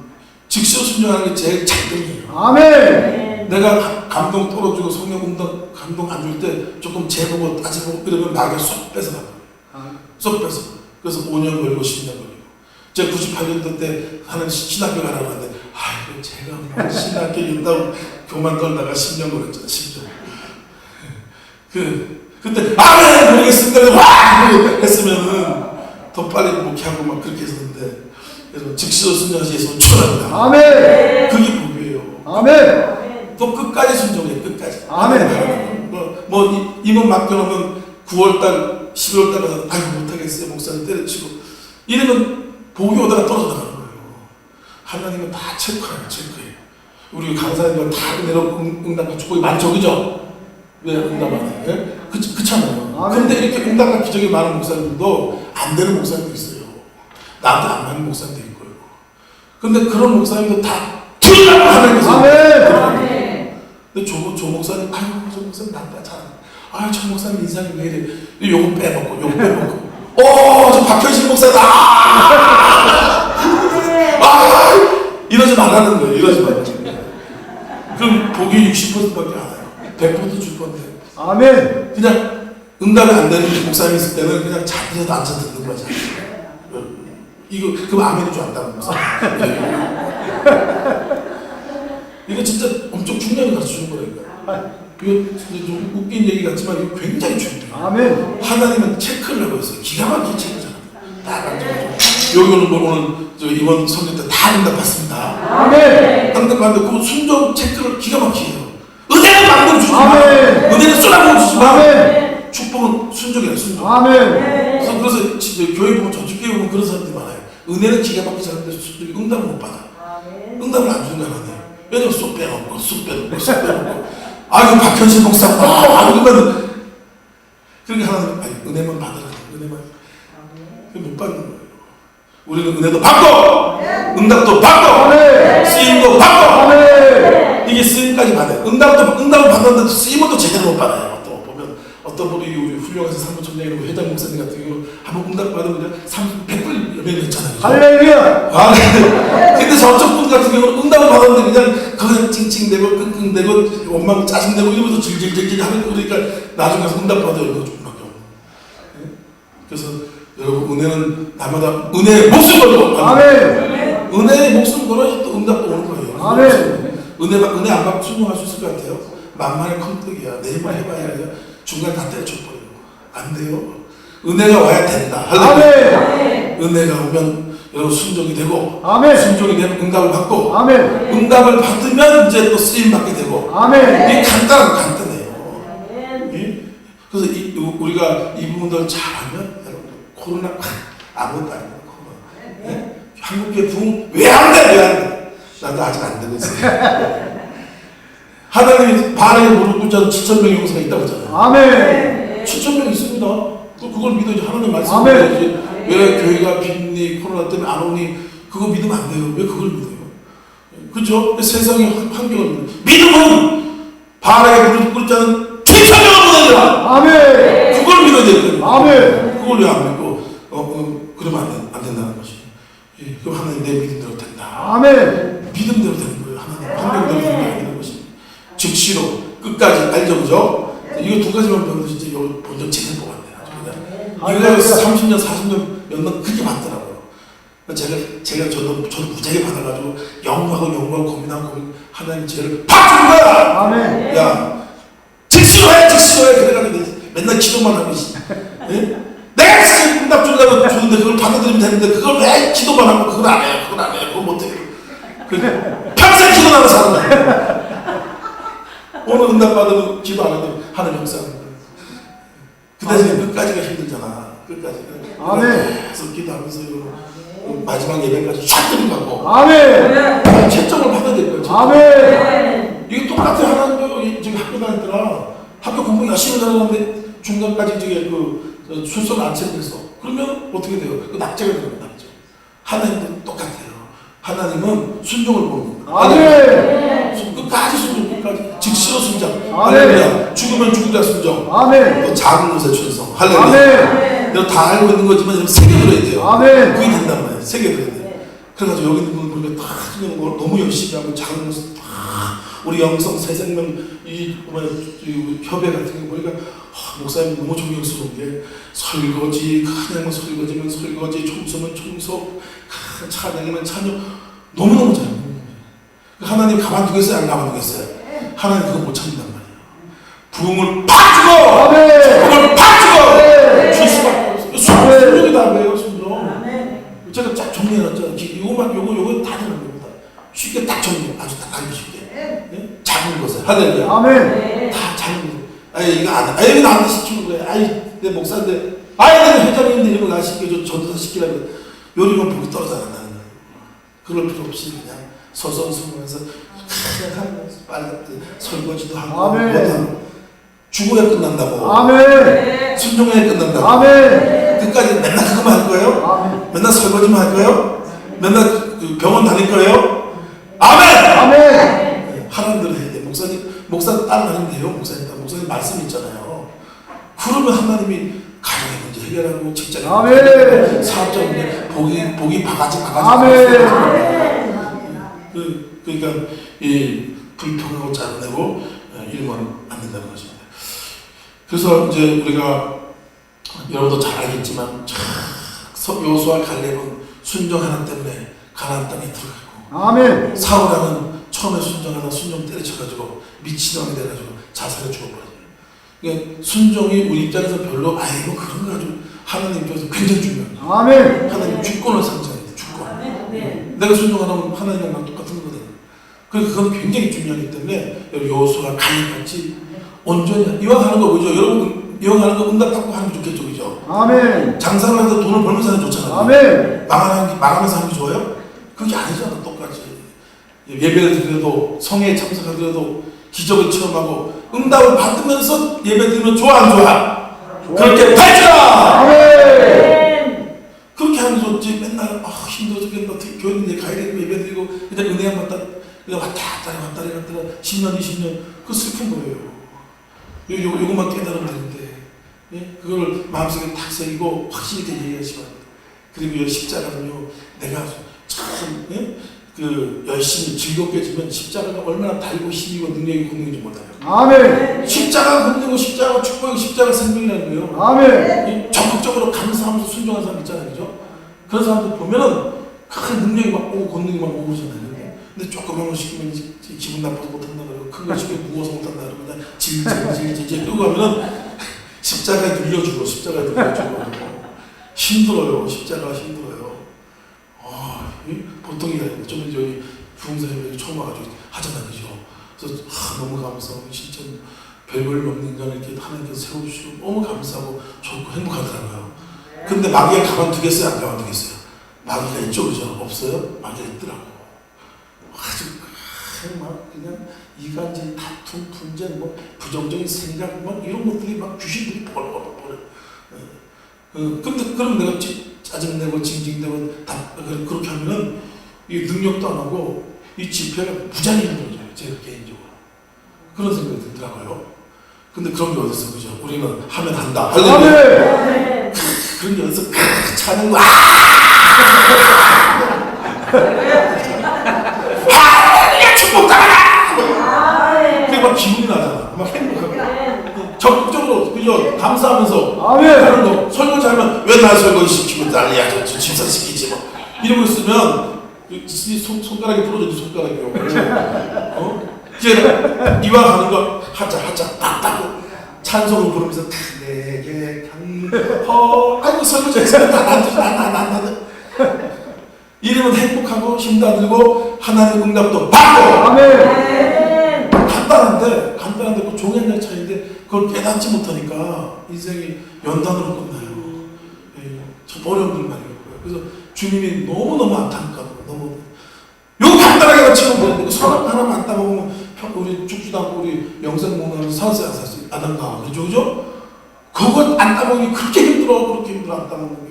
즉시로 순종하는 게 제일 장점이에요. 아멘. 내가 감동 떨어지고 성령 응답 감동 안 줄 때 조금 재보고 따지고 이러면 나게 쏙 뺏어 나가요. 쏙 뺏어. 그래서 5년 걸리고 10년 걸리고. 제가 98년도 때 하나님 신학교 가라고 하는데 아이고 제가 뭐 신학교 있다고 교만 떨다가 10년 걸렸잖아. 10년. 그때 아멘 모르겠습니다. 와 했으면은 더 빨리 목회하고 막 그렇게 했었는데 그래서 즉시로 순종하시서 축원합니다. 아멘. 그게 복이에요. 아멘. 또 끝까지 순종해. 끝까지. 아멘. 임원 맡겨놓으면 9월달 11월달 가서 아이고 못하겠어요. 목사님 때려치고 이러면 복이 오다가 떨어져 나가는 거예요. 하나님은 다 체크해요. 우리 강사님들 다 은혜로 응답과 축복이 많죠. 그죠? 왜 응답 안 해? 예? 그렇잖아요. 근데 이렇게 응답과 기적이 많은 목사님들도 안 되는 목사님도 있어요. 나한테 안 맞는 목사님도 있고요. 근데 그런 목사님도 다 들으라고 하나님께서 아멘. 근데 조 목사님 저 목사님 나쁘다 잘 저 목사님 인상이 왜 이래 요거 빼먹고 저 박현신 목사다 이러지 말라는 거예요. 이러지 말라는 거예요. 그럼 복이 60%밖에 안 와요. 100% 줄 건데. 아멘. 그냥 응답이 안 되는 목사님이 있을 때는 그냥 자기라도 앉아 듣는 거지. 이거 그럼 아멘인 줄 안다는 거죠. 이거 진짜 엄청 중요하게 가르쳐 주는 거라니까. 이거 좀 웃긴 얘기 같지만 이거 굉장히 중요해요. 아멘. 하나님은 체크를 하고 있어요. 기가 막히게 체크잖아. 딱 앉아가지고 여기는 뭐 오늘 이번 선교 때 다 응답받습니다. 아멘. 응답받는데 그 순종 체크를 기가 막히게 해요. 은혜는 만들어주지만 아멘. 은혜는 쏟아부어주지만 아멘. 축복은 순종이야. 순종. 아멘. 그래서 진짜 교회 보면 저쪽 교회 보면 그런 사람들이 많아요. 은혜는 기가 막히지 않은데 순종이 응답을 못 받아. 응답을 안 주는 거 아니에요. 왜냐면 쏙 빼놓고 이거 박현신 목사구나 그러면 그러니까 하나님 은혜만 받으라. 은혜만 못 받는 거예요. 우리는 은혜도 받고 응답도 받고 쓰임도 받고 이게 쓰임까지 받아요. 응답을 받았는데 쓰임은 또 제대로 못 받아요. 또 보면 어떤 분이 우리 훌륭하신 사무총장이나 회장 목사님 같은 경우 한번 응답 받으면 100불 연명했잖아요. 할렐루야. 근데 저쪽 분 같은 경우는 응답을 받았는데 그냥 그냥 찡찡대고 끙끙대고 원망 짜증내고 이러면서 질질질질 하는 거 그러니까 나중에 가서 응답 받아요. 이거 조금밖에 없는. 그래서 여러분 은혜는 날마다 은혜의 목숨 걸고 아멘. 은혜의 목숨 걸어야지 또 응답도 오는 거예요. 아멘. 은혜 안 받고 순종할 수 있을 것 같아요. 만만의 컴떡이야. 내일만 해봐야 중간에 다 때려쳐버려요. 안 돼요. 은혜가 와야 된다. 아멘. 은혜가 오면 여러분 순종이 되고 아멘. 순종이 되면 응답을 받고 아멘. 응답을 받으면 이제 또 쓰임 받게 되고 아멘. 이게 간단해요. 예? 그래서 우리가 이 부분들 잘하면 여러분 코로나 아무것도 아닙니다. 코로나. 예? 한국의 부흥 왜 안 돼? 나도 아직 안 되고 있어요. 하나님이 바알에 무릎 꿇자 7,000명의 용사가 있다고 하잖아요. 아멘. 7,000명 있습니다. 또 그걸 믿어야지. 하나님 말씀 아멘. 믿어야지. 왜 교회가 빈니 코로나 때문에 안 오니 그거 믿으면 안 돼요. 왜 그걸 믿어요? 그렇죠? 세상의 환경을 믿음은 바알에게 무릎 꿇지 않은 천사명을 보내라. 아멘. 그걸 믿어야 돼요. 아멘. 그걸 왜 안 믿고 그러면 안 된다는 것이. 예, 그럼 하나님 내 믿음대로 된다. 아멘. 믿음대로 되는 거예요. 하나님 환경대로 되는 게 아니라는 것이. 즉시로 끝까지 알죠, 그죠? 이거 두 가지만 배워도 진짜 이거 본전 제대로 뽑았네요. 이거 30년, 40년 연단 그렇게 받더라고요. 저도 무지하게 받아가지고 영광하고 고민하고 하나님 죄를 팍 주는 거야. 아멘. 야, 즉시로 해. 그래가지고 맨날 기도만 하고 있어. 예? 내가 진짜 응답 주려고 주는데 그걸 받아들이면 되는데 그걸 왜 기도만 하고 그걸 안 해요. 그걸 못해요. 평생 기도만 하고 사는 거야. 오늘 응답 받으면 기도 안 해도 하는 역사는 거야. 그 대신에 끝까지가 힘들잖아. 끝까지. 아멘. 그래서 기도하면서 마지막 예배까지 쫙 들어가고 아멘. 채점을 받아야 될 거야. 아멘. 이게 똑같아. 하나님도 지금 학교 다니더라. 학교 공부 열심히 다녔는데 중간까지 그 순서를 안 챙겼어. 그러면 어떻게 돼요? 그 낙제가 되는 거죠. 하나님도 똑같아요. 하나님은 순종을 보는 거예요. 아멘. 끝까지 순종, 끝까지 즉시로 순종. 아멘. 할렐루야. 죽으면 죽으라 순종. 아멘. 또 작은 것에 충성. 할렐루야. 아멘. 내가 다 알고 있는 거지만 여러분 새겨들어야 돼요. 아멘. 그게 된단 말이에요. 새겨들어야 돼요. 그래가지고 여기 있는 분들 보니까 다 너무 열심히 하고 작은 것을 다 우리 영성 새생명 이 협회 같은 거 보니까 목사님 너무 존경스러운 게 설거지 그냥 설거지면 설거지 청소면 청소 찬양이면 찬양 너무너무 잘해요. 하나님 가만두겠어요? 안 가만두겠어요? 하나님 그거 못 참는단 말이에요. 부흥을 팍 주고 부흥을 팍 주고 줄 수밖에 없어요. 순종이 답이에요. 순종. 제가 쫙 정리해놨죠. 요거 다 되는 겁니다. 쉽게 딱 정리, 아주 딱 알기 쉽게. 네? 작은 것을 할렐루야. 아멘. 다 작은 것. 아이 이거 안 돼. 이거 안 시키는 거야. 아이 내 목사인데, 내가 회장인데 이런 거 나 시켜줘. 전도사 시키라고. 요리만 보기 떨어져 나가는 거야. 그럴 필요 없이 그냥 서성서면서 그냥 하는 거야. 빨리 설거지도 하고. 아멘. 죽어야 끝난다고. 아멘. 순종해야 끝난다고. 아멘. 끝까지 맨날 그거만 할 거예요? 아멘. 맨날 설거지만 할 거예요? 맨날 그 병원 다닐 거예요? 아멘! 아멘. 하라는 대로 해야 돼. 목사 따라가면 돼요. 목사님 말씀 있잖아요. 그러면 하나님이 가정의 문제 해결하고 직장의 아멘. 사업자 문제 복이 바가지 아멘. 그러니까 이 불평하고 짜증내고 일만 안 된다는 것입니다. 그래서 이제 우리가 여러분도 잘 알겠지만 여호수아 갈렙은 순종 하나 때문에 가나안 땅에 들어가고 아멘. 사울왕은 처음에 순종 때려쳐가지고 미친놈이 돼가지고 자살해 죽어버려요. 그러니까 순종이 우리 입장에서 별로 아이고 그런 거 가지고 하나님 입장에서 굉장히 중요해요. 아멘. 하나님 주권을 상징해요. 주권. 내가 순종하면 하나님이랑 똑같은 거거든요. 그래서 그건 굉장히 중요하기 때문에 여호수아 갈렙같이 온전히 이왕 하는 거 보죠. 여러분 이왕 하는 거 응답받고 하는 게 좋겠죠, 그죠? 아멘. 장사를 해서 돈을 벌면서 하는 게 좋잖아요. 아멘. 망하면서 하는 게 좋아요? 그게 아니잖아. 똑같이 예배를 드려도 성회에 참석하더라도 기적을 체험하고 응답을 받으면서 예배 드리면 좋아 안 좋아? 그렇게 발전하! 아멘. 그렇게 하면 좋지. 맨날 힘들어 죽겠다. 교회인데 가야 되고 예배 드리고 그냥 은혜만 받다 그냥 왔다 갔다 10년 20년 그거 슬픈 거예요. 요것만 깨달으면 되는데 그걸 마음속에 탁 새기고 확실히 있게 얘기하시면 그리고 이 십자가는요 내가 참 그 열심히 즐겁게 지면 십자가가 얼마나 달고 힘이고 능력이 공능인지 몰라요. 아멘. 십자가 건드고 십자가 축복이고 십자가 생명이라는 거예요. 아멘. 적극적으로 감사하면서 순종하는 사람 있잖아요. 그죠? 그런 사람들 보면은 큰 능력이 막 오고 권능이 막 오고 그러잖아요. 근데 조그만 거 시키면 기분 나빠서 못한다 그러고 큰 거 시키면 무거워서 못한다 그러고 그냥 질질 끌고 가면은 십자가에 눌려주고 힘들어요. 십자가가 힘들어요. 보통이 아니고 좀 여기 부흥사님 처음 와가지고 하잖아요. 그죠? 그래서 너무 감사하고 진짜 별별 없는 인간을 이렇게 하나님께서 세워주시고 너무 감사하고 좋고 행복하더라고요. 근데 마귀가 가만두겠어요? 안 가만두겠어요? 마귀가 있죠? 그죠? 없어요? 마귀가 있더라고. 아주 막 그냥 이간질, 다툼, 분쟁, 뭐 부정적인 생각 막 이런 것들이 막 귀신들이 벌벌벌 근데 그럼 내가 짜증내고 징징대고 그렇게 하면은 이 능력도 안 하고 이 집회가 무지하게 힘들어져요. 제가 개인적으로 그런 생각이 들더라고요. 근데 그런 게 어딨어, 그죠? 우리는 하면 한다. 아멘. 그런 게 어딨어? 차는 거 야 축복당하라! 그게 막 기분이 나잖아. 막 행복하고 적극적으로 그죠? 감사하면서 아멘. 하는 거. 설거지 하면 왜 나 설거지 시키고 난리야, 저 집사 시키지 뭐 이러고 있으면 손가락이 부러져도 손가락이요. 이제 이왕 하는 거 하자 딱 찬송을 부르면서 내게 아이고 설거지했으면 난 이러면 행복하고 힘도 안 들고 하나님 응답도 받고. 아멘. 간단한데 그 종이 한 장 차이인데 그걸 깨닫지 못하니까 인생이 연단으로 끝나요. 참 어려운 일만이었고요. 그래서 주님이 너무너무 안타깝고 너무 요거 간단하게 같이 보면 사람 하나만 안 따먹으면 우리 죽지도 않고 우리 영생 목록을 살았어야 안 한다. 그죠? 그거 안 따먹기 그렇게 힘들어 안 따먹는 게.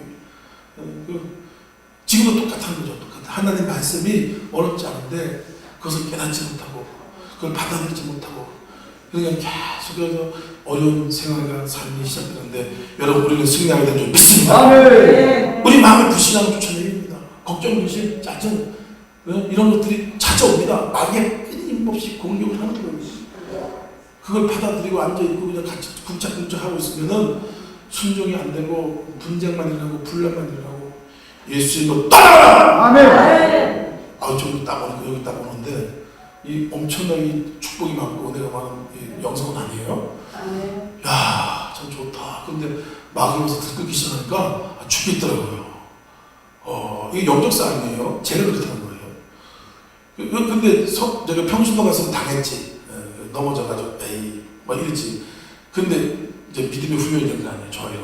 지금도 똑같은 거죠. 하나님 말씀이 어렵지 않은데 그것을 깨닫지 못하고 그걸 받아들이지 못하고 그냥 계속해서 어려운 생활과 삶이 시작되는데 여러분 우리는 승리하게 된 줄 믿습니다. 아멘. 우리 마음에 불신하고 쫓아내립니다. 걱정, 불신, 짜증 이런 것들이 찾아옵니다. 마귀가 끊임없이 공격을 하는 거예요. 그걸 받아들이고 앉아있고 그냥 같이 쿵짝쿵짝 하고 있으면은 순종이 안 되고 분쟁만 일어나고 분란만 일어나고 예수님도 따라라! 아멘. 저기 따보니까 여기 따보는데 이 엄청나게 축복이 많고 내가 말하는 이 영성은 아니에요? 야, 참 좋다. 근데 마귀가 와서 들끓기 시작하니까 죽겠더라고요. 이게 영적 싸움이에요. 제가 그렇게 하는 거예요. 근데 제가 평신도 가서 당했지. 넘어져가지고 에이 막 이랬지. 근데 이제 믿음의 훈련이 된 거 아니에요. 저예요.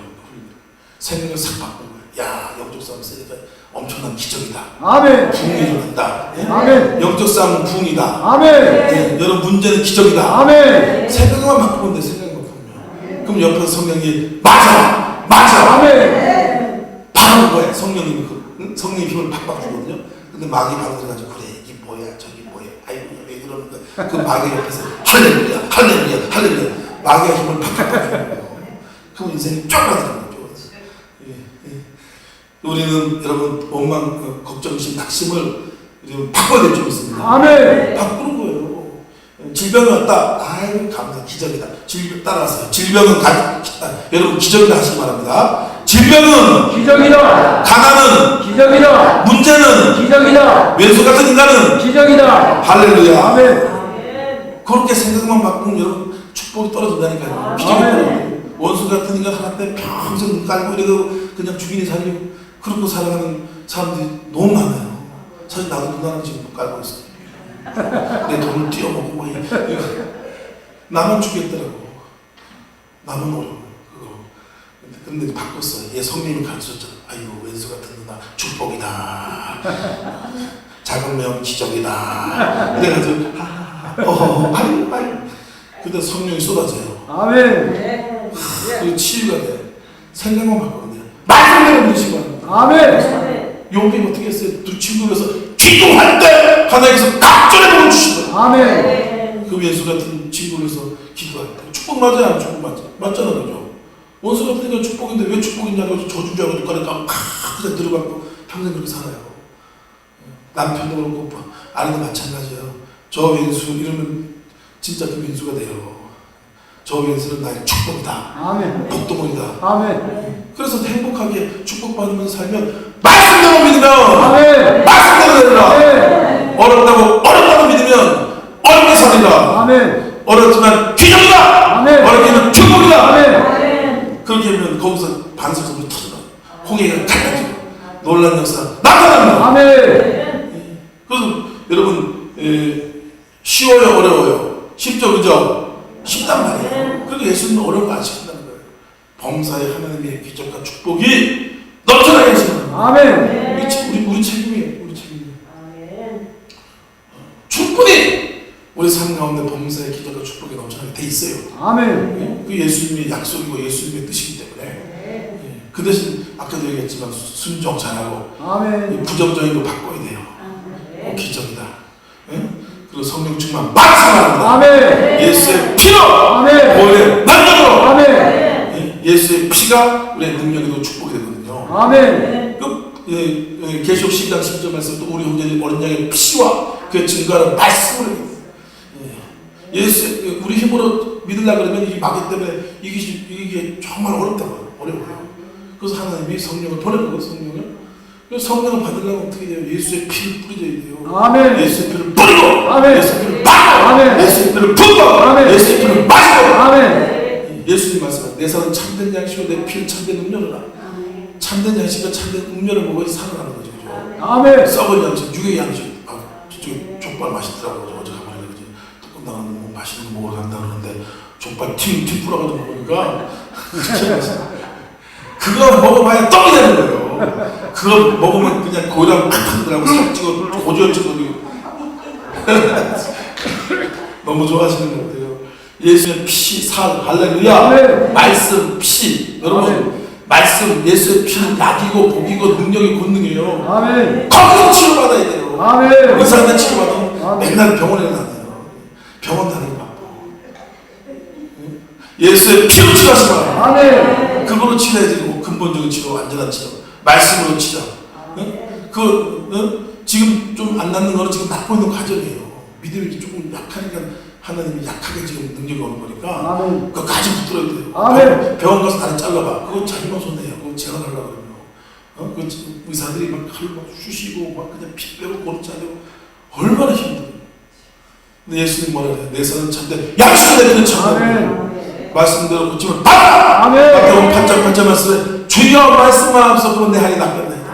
생각을 싹 바꾼 거예요. 야, 영적 싸움 세니까 엄청난 기적이다. 아멘. 부흥이 일어난다. 아멘. 영적 싸움은 부흥이다. 아멘. 여러분 문제는 기적이다. 아멘. 생각만 바꾸면 돼. 생각만 바꾸면. 그럼 옆에서 성령이 맞아. 아멘. 바로 거야. 성령의 힘을 팍팍 주거든요. 근데 마귀 바로 들어가지고 그래 이게 뭐야 저기 뭐야 아이고 왜 그러는 거야. 그 마귀 옆에서 할렐루야 마귀의 힘을 팍팍 주는 거예요. 그럼 인생이 쫑그라드는 거죠. 우리는 여러분 원망, 걱정심, 낙심을 바꿔야 될 줄 믿습니다. 아멘. 바꾸는 거예요. 질병이 왔다. 아이고 감사 기적이다. 따라하세요. 질병은 여러분 기적이다 하시기 바랍니다. 질병은 기적이다. 가난은 기적이다. 문제는 기적이다. 왼수 같은 인간은 기적이다. 할렐루야. 아멘. 그렇게 생각만 바꾸면 여러분 축복이 떨어진다니까요. 기적이 떨어져요. 원수 같은 인간 하나 때문에 평생 눈 깔고 이래도 그냥 주인이 살리고 그렇게 살아가는 사람들이 너무 많아요. 사실 나도 눈 하나 지금 깔고 있어요. 내 돈을 띄어먹고 뭐 나만 죽겠더라고. 나만 어려워. 근데 바꿨어요. 얘 성령이 가르쳤잖아. 아이고 왼수 같은 누나 축복이다. 작은 명 기적이다. 그래가지고 아이고 근데 성령이 쏟아져요. 아멘. 그리고 치유가 돼. 생각만 바꾸면 돼요. 말씀대로 믿으시고 아멘. 욥이 어떻게 했어요? 두 친구에서 기도할 때 하나님께서 각절의 복을 주시더라고요. 아멘. 그 왼수 같은 친구에서 기도할 때 축복 맞아요? 축복 맞잖아 그죠? 원수 같으니까 축복인데 왜 축복이냐고 저주인 줄 알고 누가니까 그냥 들어가고 평생 그렇게 살아요. 남편도 그렇고 아내도 마찬가지예요. 저 왼수 이러면 진짜 그 왼수가 돼요. 저 왼수는 나의 축복이다. 아멘. 복동원이다. 아멘. 그래서 행복하게 축복받으면서 살면 말씀대로 믿으면 아멘. 말씀대로 되리라. 아멘. 어렵다고 믿으면 어렵게 살리라. 아멘. 어렵지만 기적이다. 아멘. 어렵게는 축복이다. 아멘. 그렇게 하면 거기서 반석으로 터져나 홍해가 갈라지고 놀라운 역사 나타납니다. 아멘. 그래서 여러분 쉬워요 어려워요? 쉽죠 그죠? 쉽단 말이에요. 그러니까 예수님은 어려운 거 안 시킨다는 거예요. 범사에 하나님의 기적과 축복이 넘쳐나게 하시는 거예요. 아멘. 우리 책임이에요. 우리 책임이에요. 충분히 우리 삶 가운데 범사의 기적과 축복이 넘쳐나게 돼 있어요. 아멘. 그 예수님의 약속이고 예수님의 뜻이기 때문에 그 대신 아까도 얘기했지만 순종 잘하고 아멘. 이 부정적인 거 바꿔야 돼요. 네. 기적이다. 예? 그리고 성령 충만 받습니다. 아멘. 예수의 피로 아멘. 보혈의 능력으로 아멘. 예? 예수의 피가 우리의 능력이고 축복이 되거든요. 아멘. 계시록 12장 10절 말씀 또 우리 형제님 어린 양의 피와 그 증거하는 말씀을 예수 우리 힘으로 믿으려 그러면 이게 마귀 때문에 이게 정말 어렵다고요. 어려워요. 그래서 하나님이 성령을 보내는 성령을. 그래서 성령을 받으려면 어떻게 돼요? 예수의 피를 뿌려줘야 돼요. 아멘. 예수의 피를 뿌리고 아멘. 예수의 피를 받고 아멘. 예수의 피를 붓고 아멘. 예수의 피를 마시고 아멘. 예수님 말씀 내 살은 참된 양식이고 내 피는 참된 음료로라. 참된 양식과 참된 음료를 먹어야 살아나는 거죠. 아멘. 썩은 양식, 육의 양식. 저쪽에 족발 맛있더라고요. 어제 가만히 그러지. 조금 나가는 뭐 맛있는 거 먹으러 간다 그러는데 족발 튀 풀어가지고 먹으니까 그거 먹어봐야 떡이 되는 거예요. 그거 먹으면 그냥 고기랑 팍팍들하고 살찌고 고지혈 찍어도 너무 좋아하시는 것 같아요. 예수의 피, 살, 할렐루야. 아멘. 말씀, 피. 여러분 아멘. 말씀, 예수의 피는 약이고 복이고 능력이 권능이에요. 아멘. 거기서 치료받아야 돼요. 아멘. 의사한테 치료받으면 아멘. 맨날 병원에 다녀요. 병원 다니기 바빠. 예수의 피로 치료하시면 아멘. 그걸로 치료해야지. 뭐 근본적인 치료, 완전한 치료, 말씀으로 치료. 지금 좀 안 낫는 거는 지금 낫고 있는 과정이에요. 믿음이 조금 약하니까 하나님이 약하게 지금 능력이 오는 거니까 아멘. 그거까지 붙들어야 돼요. 아멘. 병원 가서 다리 잘라봐. 그거 자기만 손해요. 그거 재활하려고 그러면. 그 의사들이 막 칼 막 쑤시고 막 그냥 피 빼고 고루 짜내고 얼마나 힘들어요. 근데 예수님 뭐라 그래요? 내 손은 참된 양식이 되는 참. 아멘. 말씀대로 고침을 받아! 아멘. 마태복음 8장 말씀에 주여 말씀만 없었으면 내 한이 낫겠네.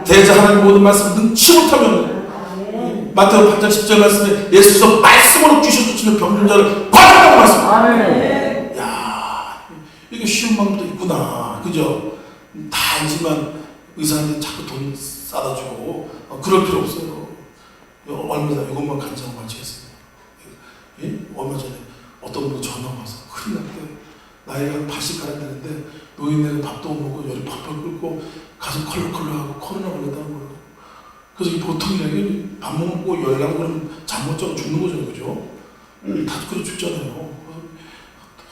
대자 하나님 모든 말씀 능치 못하면 마태복음 8장 10절 말씀에 예수께서 말씀으로 귀신 쫓는 병든 자를 받았다고 말씀. 아멘. 야, 이게 쉬운 방법도 있구나. 그죠? 다 알지만 의사한테 자꾸 돈 싸다 주고 그럴 필요 없어요. 얼마 전에 이것만 간증하고 마치겠습니다. 예? 얼마 전에 어떤 분이 전화 와서 큰일 났대. 나이가 한 80 가량 되는데 노인네가 밥도 못 먹고 열이 펄펄 끓고 가슴 컬럭컬럭하고 코로나 걸렸다는 거예요. 그래서 이게 보통이 밥 먹고 열 나고 그러면 잠 못 자고 죽는 거죠. 그죠? 다 그래 죽잖아요.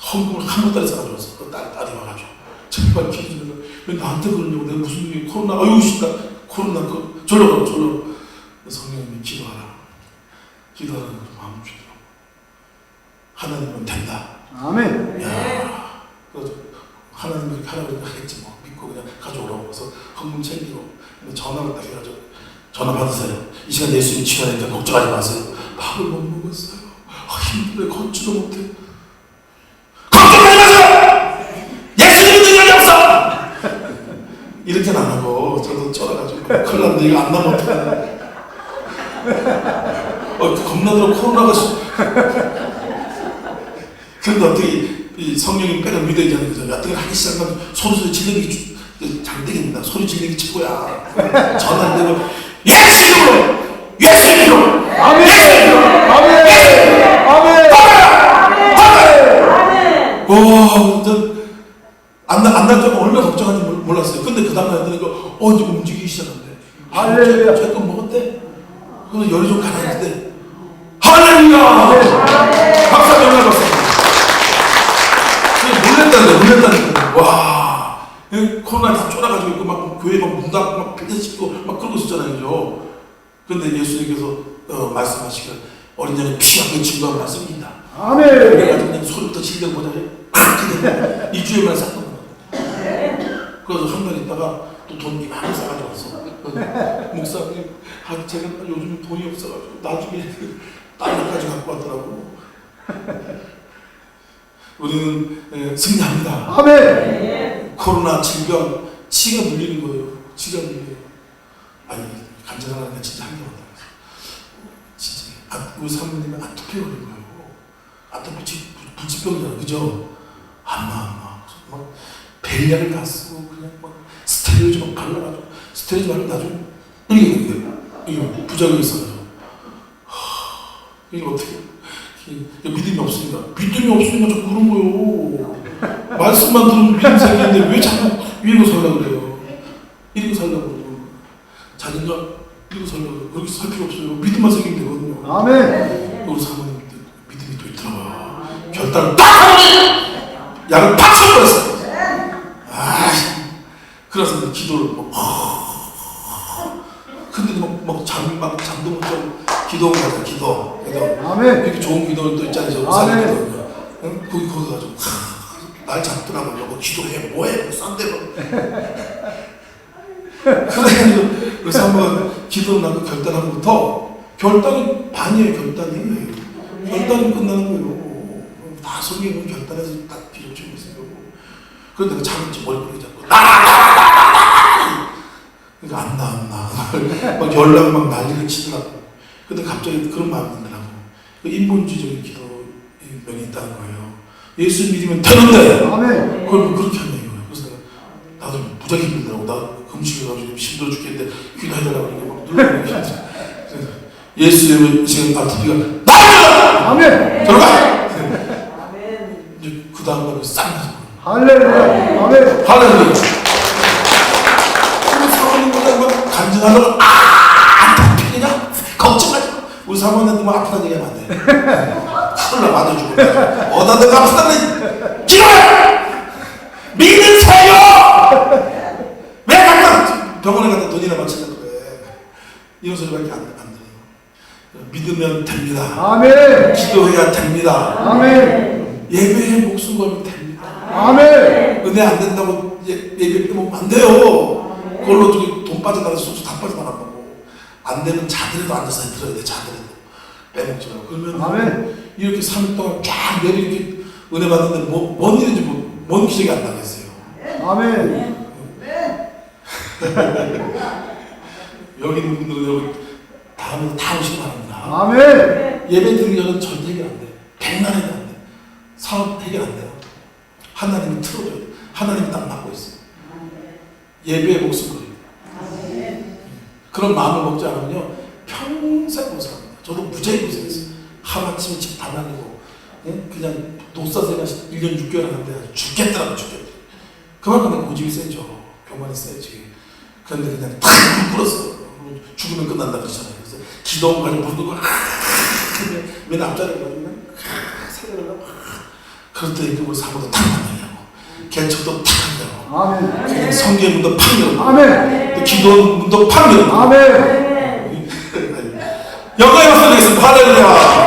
헌금을 한 달에 쌓아줬어. 그 딸이 와가지고 제발 기도해주면서 왜 나한테 그러냐고. 내가 무슨 일이 코로나 아유 씨다 코로나 그 절로 가라 절로. 성령님이 기도하라. 기도하라는 마음을 주더라고. 하나님은 된다. 아멘. 야, 그래서 하나님이 이렇게 하라고 하겠지 뭐 믿고 그냥 가져오라고 해서 헌금 챙기고 전화를 딱 해가지고 전화 받으세요. 이 시간 예수님 치료하니까 걱정하지 마세요. 밥을 못 먹었어요. 힘들어 걷지도 못해. 걱정하지 마세요. 예수님 능력이 없어. 이렇게는 안 하고 저도 쫄아가지고 큰일 났는데 이거 안 나면 어떡하나. 겁나더라고 코로나가. 그런데 어떻게 이 성령이 빼는 믿어야지 하는 거죠. 어떻게 하기 시작하면 소리 질르기 장대기입니다. 소리 질르기 최고야. 전화 안 되고 예수 이름으로 예수 이름으로 아멘. 예수 이름으로 아멘. 아멘. 아멘. 안날 때면 얼마나 걱정하는지 몰랐어요. 근데 그 다음날 되니까 이제 움직이기 시작한대. 할렐루야. 조금 먹었대. 그래서 열이 좀 가라앉는데 할렐루야. 박수 한번 해봤어요. 놀랬다는 거. 와, 코로나 다 쫄아가지고 있고 막 교회 막 문 닫고 막 폐쇄시키고 막 그러고 있었잖아요, 그죠? 그런데 예수님께서 말씀하시길 어린 양의 피 없는 증거한 말씀입니다. 아멘. 그래가지고 그냥 소리부터 질려보자. 그냥 2주에 만 쌌던 거예요. 그래서 한 달 있다가 또 돈 많이 싸가지고 왔어. 목사님, 제가 요즘 돈이 없어가지고 나중에 딸까지 갖고 왔더라고. 우리는 승리합니다. 아멘. 코로나 질병 치가 물리는 거예요. 치가 물려요. 아니 간절하니까 진짜 한개 왔다. 진짜 우리 사모님은 아토피 걸린 거예요. 아토피 불치병이잖아, 그죠? 안마 막 벨약을 다 쓰고 그냥 막 스테로이드 막 발라가지고 스테로이드 바르면 나중에 이게 부작용이 있어요. 이게 어떻게? 믿음이 없으니까 자꾸 그런 거요. 말씀만 들으면 믿음 생기는데 왜 자꾸 이러고 살려고 그래요. 이러고 살려고 그러고 자기가 이러고 살려고 그래요. 그렇게 살 필요 없어요. 믿음만 생기면 되거든요. 아멘. 우리 사모님 믿음이 또 있더라고요. 결단을 딱 하고 양을 팍 섞어버렸어요. 그래서 기도를 근데도 막 잠도 못 자고 기도하고 가자 기도. 아멘. 이렇게 좋은 기도는 또 있잖아요. 저 아멘. 사는 기도. 응? 거기 가가지고 날 잡더라고요. 뭐 기도해 뭐해 싼데 뭐. 그래서 한번 기도 나고 결단하고부터 결단이 반이에요. 결단이 끝나는 거예요. 다 성경은 결단해서 딱 비춰주고 있어요. 그런데 내가 참을지 머리끄이 잡고 그러니까 안 나. 막 연락을 막 난리를 치더라고. 근데 갑자기 그런 마음이 들더라고. 인본주의적인 기도명이 있다는 거예요. 예수 믿으면 되는데 아멘. 그걸 뭐 그렇게 하냐 이거예요. 그래서 내가 나도 무지하게 힘들더라고. 나 금식해가지고 힘들어 죽겠는데 기도해달라고 이렇게 막 누르고 힘들어. 그래서 예수의 지금 아토피가 나가! 아멘. 들어가! 이제 그 다음날 싹 나서 할렐루야. 아멘. 할렐루야. 우리 사모님보다 막 간증하다가 아토피냐? 걱정하지 마. 우리 사모님한테 뭐 아프다는 얘기하면 안 돼. 큰일 나 맞아 죽을 거야. 어디다 내가 아프다는 기도해! 믿으세요! 왜 갖다 병원에 갔다 돈이나 바치려고 그래. 이런 소리밖에 안 들어요. 믿으면 됩니다. 아멘. 기도해야 됩니다. 아멘. 예배에 목숨 걸면 됩니다. 아멘. 은혜 안 된다고 예배 빼먹으면 안 돼요. 그걸로 저기 돈 빠져나가서 속수 다 빠져나간다고. 안 되면 자들에도 앉아서 들어야 돼. 자들에도 빼먹지 말고. 그러면 아멘. 이렇게 3일 동안 쫙 내리 이렇게 은혜 받는데 뭔 일인지 뭔 기적이 안 나겠어요. 아멘. 여기 있는 분들은 여기 다음에 다 오시기 바랍니다. 아멘. 예배 드리기 전에 전 해결 안 돼. 백날 해결 안 돼. 사업 해결 안 돼요. 하나님이 틀어줘야 돼. 하나님이 딱 막고 있어요. 예배의 목숨 걸어요. 그런 마음을 먹지 않으면요 평생 고생합니다. 저도 무지하게 고생했어요. 하루아침에 집 다 날리고 그냥 독사생활 1년 6개월 하는데 죽겠더라고 죽겠더라고. 그만큼 내가 고집이 세죠. 교만이 세지. 그런데 그냥 탁 불었어요. 죽으면 끝난다 그러잖아요. 그래서 기도하고 가지고 부르고 맨 앞자리에 가지고 그냥 살려달라고 그럴 때 우리 사모도 탁 만나려고 개척도 탁 한다고 아멘. 성경의 문도 팍 열고 아멘. 또 기도 문도 팍 열고 아멘. 영광의 박수 드리겠습니다. 할렐루야.